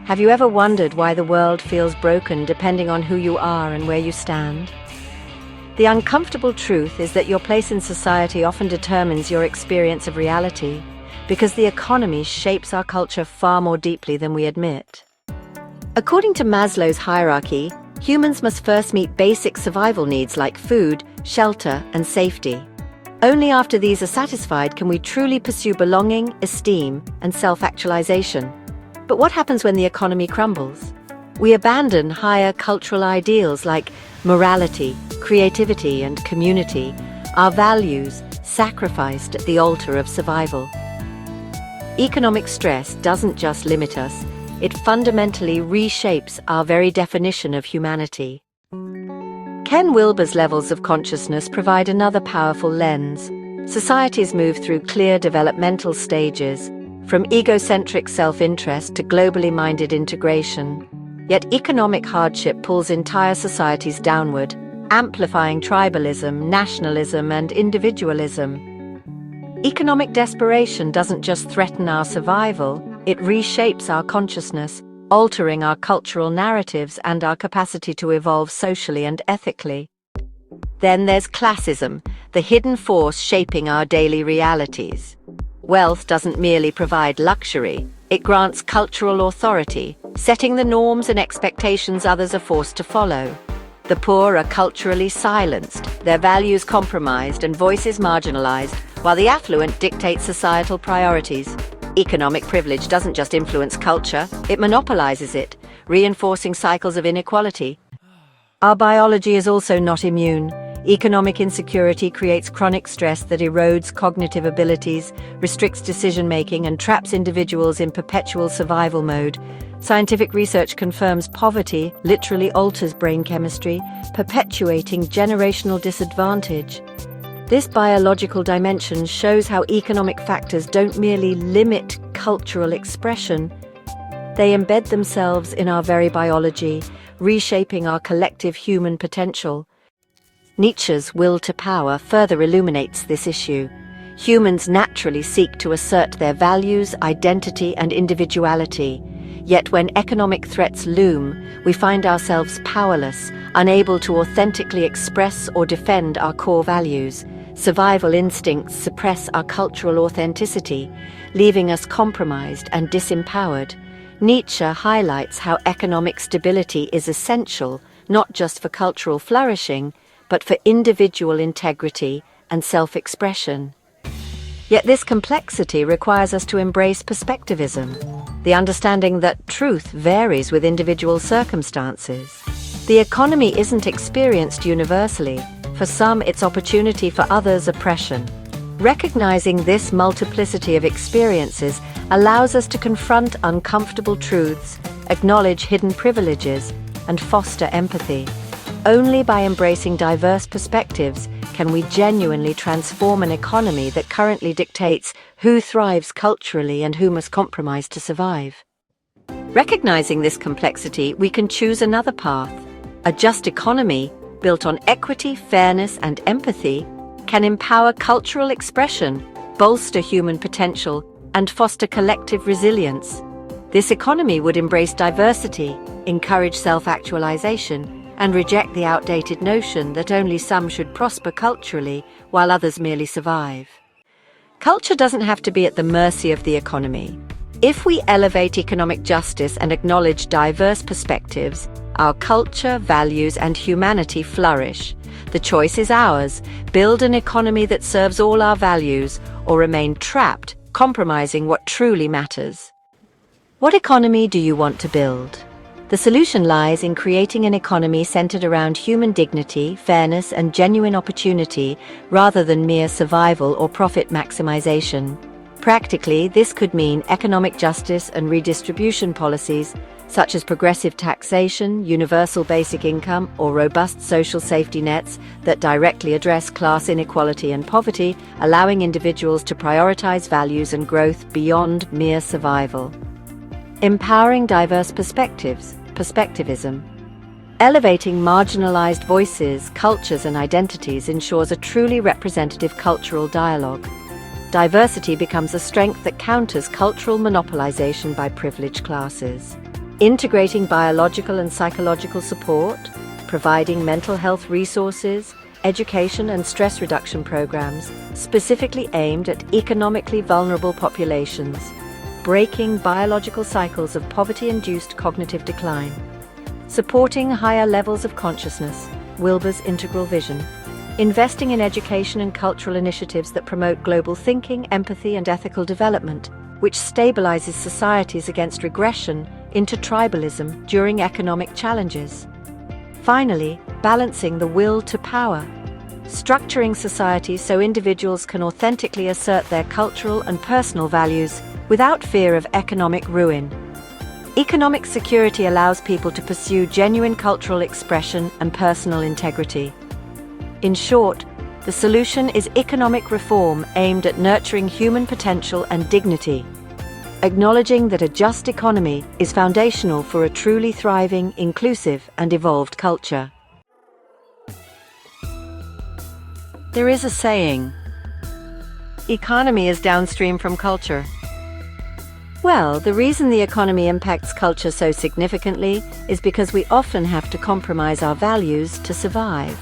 Have you ever wondered why the world feels broken depending on who you are and where you stand? The uncomfortable truth is that your place in society often determines your experience of reality, because the economy shapes our culture far more deeply than we admit. According to Maslow's hierarchy, humans must first meet basic survival needs like food, shelter, and safety. Only after these are satisfied can we truly pursue belonging, esteem, and self-actualization. But what happens when the economy crumbles? We abandon higher cultural ideals like morality, creativity, and community, our values sacrificed at the altar of survival. Economic stress doesn't just limit us, it fundamentally reshapes our very definition of humanity. Ken Wilber's levels of consciousness provide another powerful lens. Societies move through clear developmental stages, from egocentric self-interest to globally minded integration. Yet economic hardship pulls entire societies downward, amplifying tribalism, nationalism, and individualism. Economic desperation doesn't just threaten our survival, it reshapes our consciousness, altering our cultural narratives and our capacity to evolve socially and ethically. Then there's classism, the hidden force shaping our daily realities. Wealth doesn't merely provide luxury, it grants cultural authority, setting the norms and expectations others are forced to follow. The poor are culturally silenced, their values compromised and voices marginalized, while the affluent dictate societal priorities. Economic privilege doesn't just influence culture, it monopolizes it, reinforcing cycles of inequality. Our biology is also not immune. Economic insecurity creates chronic stress that erodes cognitive abilities, restricts decision-making, and traps individuals in perpetual survival mode. Scientific research confirms poverty literally alters brain chemistry, perpetuating generational disadvantage. This biological dimension shows how economic factors don't merely limit cultural expression, they embed themselves in our very biology, reshaping our collective human potential. Nietzsche's will to power further illuminates this issue. Humans naturally seek to assert their values, identity, and individuality. Yet when economic threats loom, we find ourselves powerless, unable to authentically express or defend our core values. Survival instincts suppress our cultural authenticity, leaving us compromised and disempowered. Nietzsche highlights how economic stability is essential, not just for cultural flourishing, but for individual integrity and self-expression. Yet this complexity requires us to embrace perspectivism, the understanding that truth varies with individual circumstances. The economy isn't experienced universally. For some, it's opportunity; for others, oppression. Recognizing this multiplicity of experiences allows us to confront uncomfortable truths, acknowledge hidden privileges, and foster empathy. Only by embracing diverse perspectives can we genuinely transform an economy that currently dictates who thrives culturally and who must compromise to survive. Recognizing this complexity, we can choose another path. A just economy, built on equity, fairness, and empathy, can empower cultural expression, bolster human potential, and foster collective resilience. This economy would embrace diversity, encourage self-actualization, and reject the outdated notion that only some should prosper culturally while others merely survive. Culture doesn't have to be at the mercy of the economy. If we elevate economic justice and acknowledge diverse perspectives, our culture, values, and humanity flourish. The choice is ours: build an economy that serves all our values, or remain trapped, compromising what truly matters. What economy do you want to build? The solution lies in creating an economy centered around human dignity, fairness, and genuine opportunity, rather than mere survival or profit maximization. Practically, this could mean economic justice and redistribution policies, such as progressive taxation, universal basic income, or robust social safety nets that directly address class inequality and poverty, allowing individuals to prioritize values and growth beyond mere survival. Empowering diverse perspectives, perspectivism. Elevating marginalized voices, cultures, and identities ensures a truly representative cultural dialogue. Diversity becomes a strength that counters cultural monopolization by privileged classes. integrating biological and psychological support, providing mental health resources, education and stress reduction programs specifically aimed at economically vulnerable populations, breaking biological cycles of poverty-induced cognitive decline, supporting higher levels of consciousness, Wilber's integral vision, investing in education and cultural initiatives that promote global thinking, empathy and ethical development, which stabilizes societies against regression into tribalism during economic challenges. Finally, balancing the will to power, structuring society so individuals can authentically assert their cultural and personal values without fear of economic ruin. Economic security allows people to pursue genuine cultural expression and personal integrity. In short, the solution is economic reform aimed at nurturing human potential and dignity, acknowledging that a just economy is foundational for a truly thriving, inclusive, and evolved culture. There is a saying, economy is downstream from culture. Well, the reason the economy impacts culture so significantly is because we often have to compromise our values to survive.